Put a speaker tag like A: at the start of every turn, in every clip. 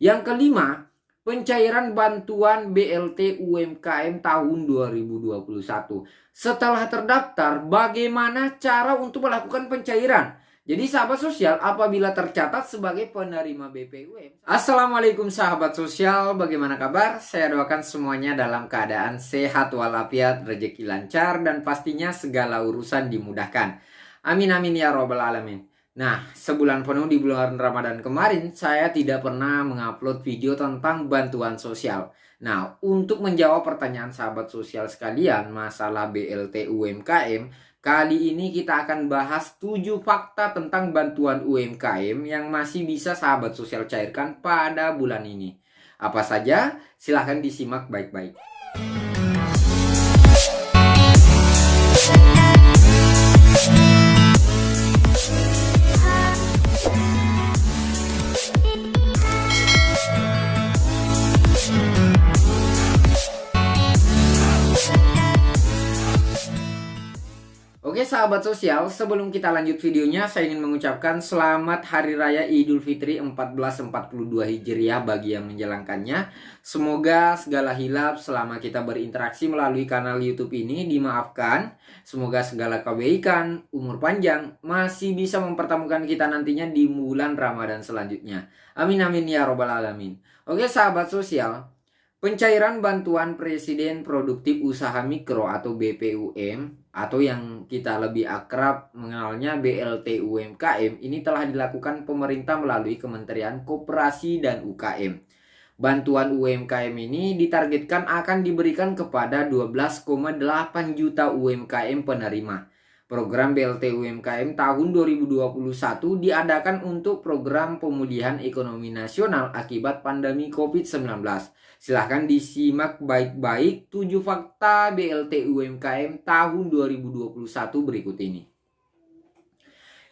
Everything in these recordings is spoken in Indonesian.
A: Yang kelima, pencairan bantuan BLT UMKM tahun 2021. Setelah terdaftar, bagaimana cara untuk melakukan pencairan? Jadi sahabat sosial, apabila tercatat sebagai penerima BPUM. Assalamualaikum sahabat sosial, bagaimana kabar? Saya doakan semuanya dalam keadaan sehat walafiat, rezeki lancar, dan pastinya segala urusan dimudahkan. Amin amin ya robbal alamin. Nah, sebulan penuh di bulan Ramadan kemarin, saya tidak pernah mengupload video tentang bantuan sosial. Nah, untuk menjawab pertanyaan sahabat sosial sekalian masalah BLT UMKM, kali ini kita akan bahas 7 fakta tentang bantuan UMKM yang masih bisa sahabat sosial cairkan pada bulan ini. Apa saja? Silahkan disimak baik-baik. Oke sahabat sosial, sebelum kita lanjut videonya, saya ingin mengucapkan selamat Hari Raya Idul Fitri 1442 Hijriah bagi yang menjalankannya. Semoga segala hilaf selama kita berinteraksi melalui kanal YouTube ini dimaafkan. Semoga segala kebaikan, umur panjang masih bisa mempertemukan kita nantinya di bulan Ramadan selanjutnya. Amin amin ya robbal alamin. Oke sahabat sosial, pencairan bantuan Presiden Produktif Usaha Mikro atau BPUM atau yang kita lebih akrab mengenalnya BLT UMKM ini telah dilakukan pemerintah melalui Kementerian Koperasi dan UKM. Bantuan UMKM ini ditargetkan akan diberikan kepada 12,8 juta UMKM penerima. Program BLT UMKM tahun 2021 diadakan untuk program pemulihan ekonomi nasional akibat pandemi COVID-19. Silahkan disimak baik-baik 7 fakta BLT UMKM tahun 2021 berikut ini.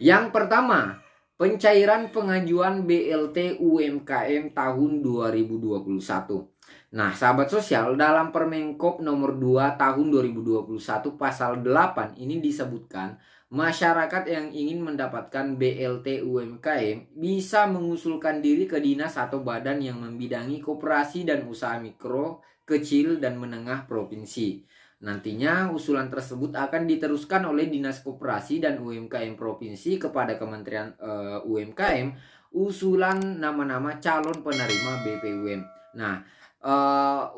A: Yang pertama, pencairan pengajuan BLT UMKM tahun 2021. Nah, sahabat sosial, dalam Permenkop nomor 2 tahun 2021 pasal 8 ini disebutkan masyarakat yang ingin mendapatkan BLT UMKM bisa mengusulkan diri ke dinas atau badan yang membidangi koperasi dan usaha mikro, kecil, dan menengah provinsi. Nantinya usulan tersebut akan diteruskan oleh Dinas Koperasi dan UMKM Provinsi kepada Kementerian UMKM usulan nama-nama calon penerima BPUM. Nah,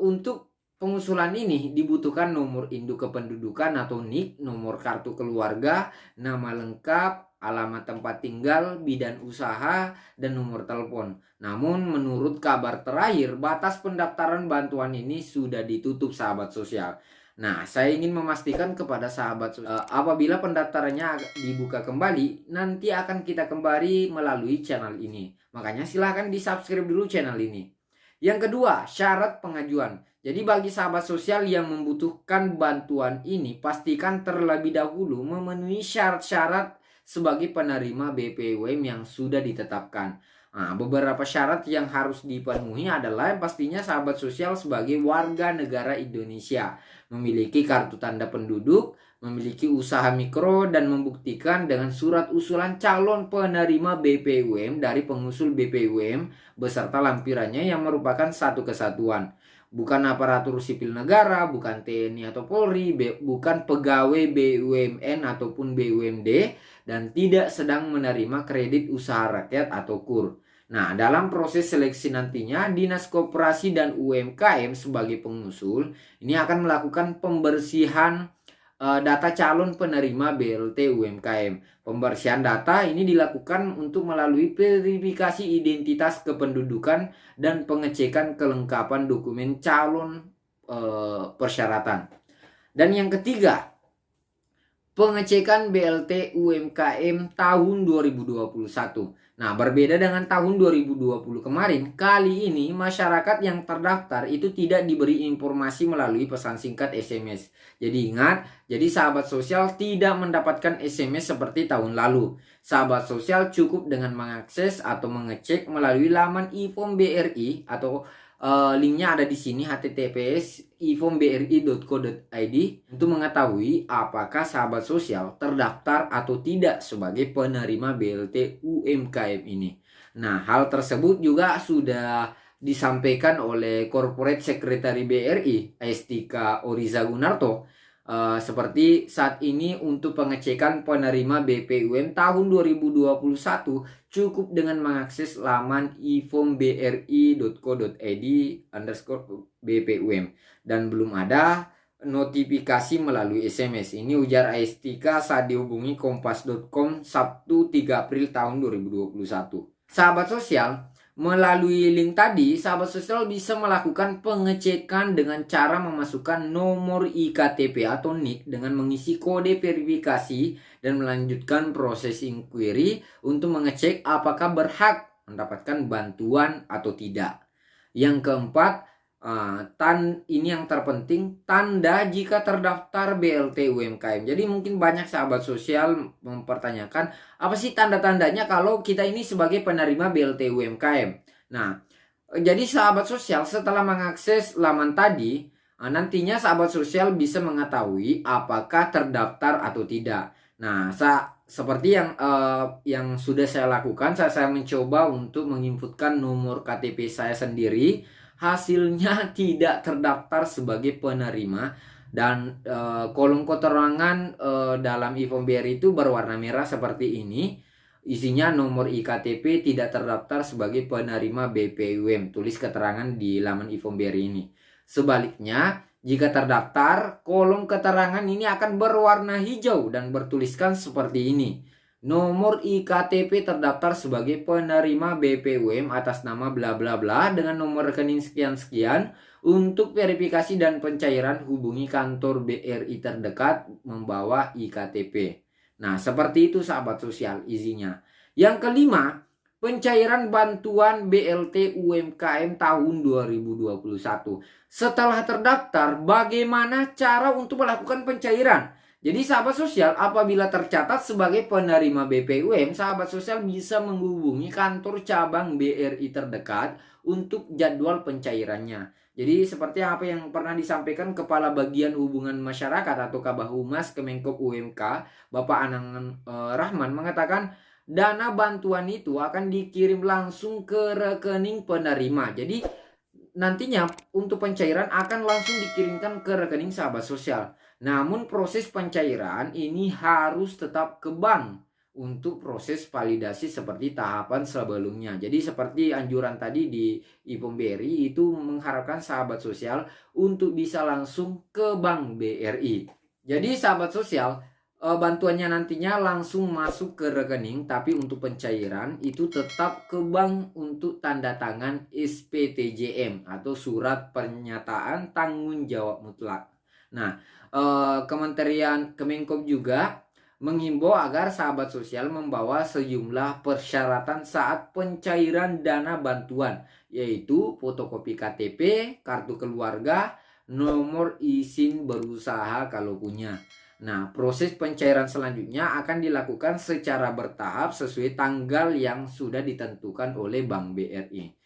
A: untuk pengusulan ini dibutuhkan nomor induk kependudukan atau NIK, nomor kartu keluarga, nama lengkap, alamat tempat tinggal, bidang usaha, dan nomor telepon. Namun menurut kabar terakhir, batas pendaftaran bantuan ini sudah ditutup sahabat sosial. Nah, saya ingin memastikan kepada sahabat apabila pendaftarannya dibuka kembali, nanti akan kita kembali melalui channel ini. Makanya silahkan di-subscribe dulu channel ini. Yang kedua, syarat pengajuan. Jadi bagi sahabat sosial yang membutuhkan bantuan ini, pastikan terlebih dahulu memenuhi syarat-syarat sebagai penerima BPUM yang sudah ditetapkan. Nah, beberapa syarat yang harus dipenuhi adalah pastinya sahabat sosial sebagai warga negara Indonesia, memiliki kartu tanda penduduk, memiliki usaha mikro, dan membuktikan dengan surat usulan calon penerima BPUM dari pengusul BPUM beserta lampirannya yang merupakan satu kesatuan. Bukan aparatur sipil negara, bukan TNI atau Polri, bukan pegawai BUMN ataupun BUMD, dan tidak sedang menerima kredit usaha rakyat atau KUR. Nah, dalam proses seleksi nantinya, Dinas Koperasi dan UMKM sebagai pengusul ini akan melakukan pembersihan data calon penerima BLT UMKM. Pembersihan data ini dilakukan untuk melalui verifikasi identitas kependudukan dan pengecekan kelengkapan dokumen calon persyaratan. Dan yang ketiga, pengecekan BLT UMKM tahun 2021. Nah, berbeda dengan tahun 2020 kemarin, kali ini masyarakat yang terdaftar itu tidak diberi informasi melalui pesan singkat SMS. Jadi ingat, jadi sahabat sosial tidak mendapatkan SMS seperti tahun lalu. Sahabat sosial cukup dengan mengakses atau mengecek melalui laman iForm BRI atau linknya ada di sini, https://ifombri.co.id, untuk mengetahui apakah sahabat sosial terdaftar atau tidak sebagai penerima BLT UMKM ini. Nah, hal tersebut juga sudah disampaikan oleh Corporate Secretary BRI, Aistika Oriza Gunarto. Seperti saat ini untuk pengecekan penerima BPUM tahun 2021 cukup dengan mengakses laman ifom.bri.co.id/BPUM dan belum ada notifikasi melalui SMS. Ini ujar Aistika saat dihubungi kompas.com Sabtu 3 April tahun 2021. Sahabat sosial, melalui link tadi, sahabat sosial bisa melakukan pengecekan dengan cara memasukkan nomor IKTP atau NIK dengan mengisi kode verifikasi dan melanjutkan proses inquiry untuk mengecek apakah berhak mendapatkan bantuan atau tidak. Yang keempat, ini yang terpenting, tanda jika terdaftar BLT UMKM. Jadi mungkin banyak sahabat sosial mempertanyakan, apa sih tanda-tandanya kalau kita ini sebagai penerima BLT UMKM? Nah, jadi sahabat sosial setelah mengakses laman tadi, nantinya sahabat sosial bisa mengetahui apakah terdaftar atau tidak. Nah, seperti yang sudah saya lakukan, saya mencoba untuk menginputkan nomor KTP saya sendiri. Hasilnya tidak terdaftar sebagai penerima dan kolom keterangan dalam e-form BRI itu berwarna merah seperti ini. Isinya nomor IKTP tidak terdaftar sebagai penerima BPUM. Tulis keterangan di laman e-form BRI ini. Sebaliknya, jika terdaftar, kolom keterangan ini akan berwarna hijau dan bertuliskan seperti ini. Nomor IKTP terdaftar sebagai penerima BPUM atas nama bla bla bla dengan nomor rekening sekian-sekian. Untuk verifikasi dan pencairan hubungi kantor BRI terdekat membawa IKTP. Nah, seperti itu sahabat sosial isinya. Yang kelima, pencairan bantuan BLT UMKM tahun 2021. Setelah terdaftar, bagaimana cara untuk melakukan pencairan? Jadi sahabat sosial, apabila tercatat sebagai penerima BPUM, sahabat sosial bisa menghubungi kantor cabang BRI terdekat untuk jadwal pencairannya. Jadi seperti apa yang pernah disampaikan Kepala Bagian Hubungan Masyarakat atau Kabah Humas Kemenkop UMK, Bapak Anang Rahman mengatakan dana bantuan itu akan dikirim langsung ke rekening penerima. Jadi nantinya untuk pencairan akan langsung dikirimkan ke rekening sahabat sosial. Namun proses pencairan ini harus tetap ke bank untuk proses validasi seperti tahapan sebelumnya. Jadi seperti anjuran tadi di e-form BRI itu mengharapkan sahabat sosial untuk bisa langsung ke bank BRI. Jadi sahabat sosial, bantuannya nantinya langsung masuk ke rekening, tapi untuk pencairan itu tetap ke bank untuk tanda tangan SPTJM atau surat pernyataan tanggung jawab mutlak. Nah, Kementerian Kemenkop juga menghimbau agar sahabat sosial membawa sejumlah persyaratan saat pencairan dana bantuan, yaitu fotokopi KTP, kartu keluarga, nomor izin berusaha kalau punya. Nah, proses pencairan selanjutnya akan dilakukan secara bertahap sesuai tanggal yang sudah ditentukan oleh Bank BRI.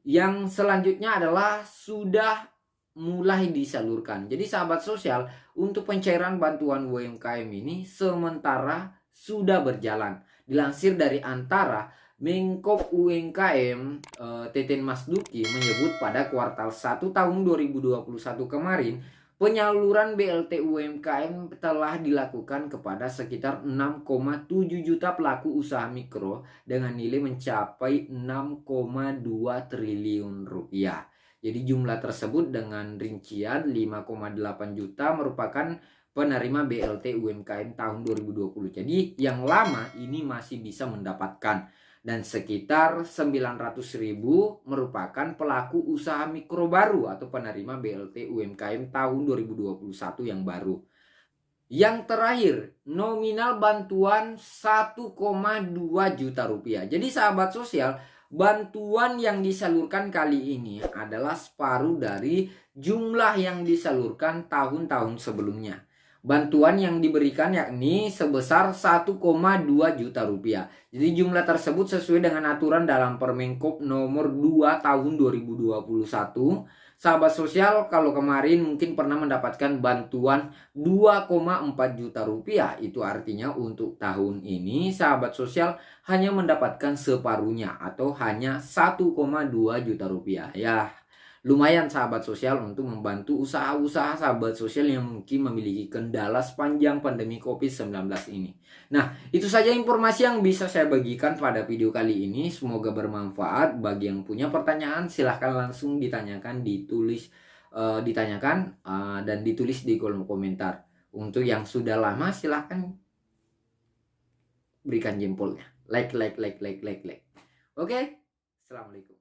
A: Yang selanjutnya adalah sudah mulai disalurkan. Jadi sahabat sosial, untuk pencairan bantuan UMKM ini sementara sudah berjalan. Dilansir dari Antara, Menkop UMKM Teten Masduki menyebut pada kuartal 1 tahun 2021 kemarin, penyaluran BLT UMKM telah dilakukan kepada sekitar 6,7 juta pelaku usaha mikro dengan nilai mencapai 6,2 triliun rupiah. Jadi jumlah tersebut dengan rincian 5,8 juta merupakan penerima BLT UMKM tahun 2020. Jadi yang lama ini masih bisa mendapatkan. Dan sekitar 900.000 merupakan pelaku usaha mikro baru atau penerima BLT UMKM tahun 2021 yang baru. Yang terakhir, nominal bantuan 1,2 juta rupiah. Jadi sahabat sosial, bantuan yang disalurkan kali ini adalah separuh dari jumlah yang disalurkan tahun-tahun sebelumnya. Bantuan yang diberikan yakni sebesar 1,2 juta rupiah. Jadi jumlah tersebut sesuai dengan aturan dalam Permenkop nomor 2 tahun 2021. Sahabat sosial kalau kemarin mungkin pernah mendapatkan bantuan 2,4 juta rupiah. Itu artinya untuk tahun ini sahabat sosial hanya mendapatkan separuhnya atau hanya 1,2 juta rupiah. Ya, lumayan sahabat sosial untuk membantu usaha-usaha sahabat sosial yang mungkin memiliki kendala sepanjang pandemi COVID-19 ini. Nah, itu saja informasi yang bisa saya bagikan pada video kali ini. Semoga bermanfaat. Bagi yang punya pertanyaan silahkan langsung ditanyakan dan ditulis di kolom komentar. Untuk yang sudah lama silahkan berikan jempolnya. Like. Oke, Assalamualaikum.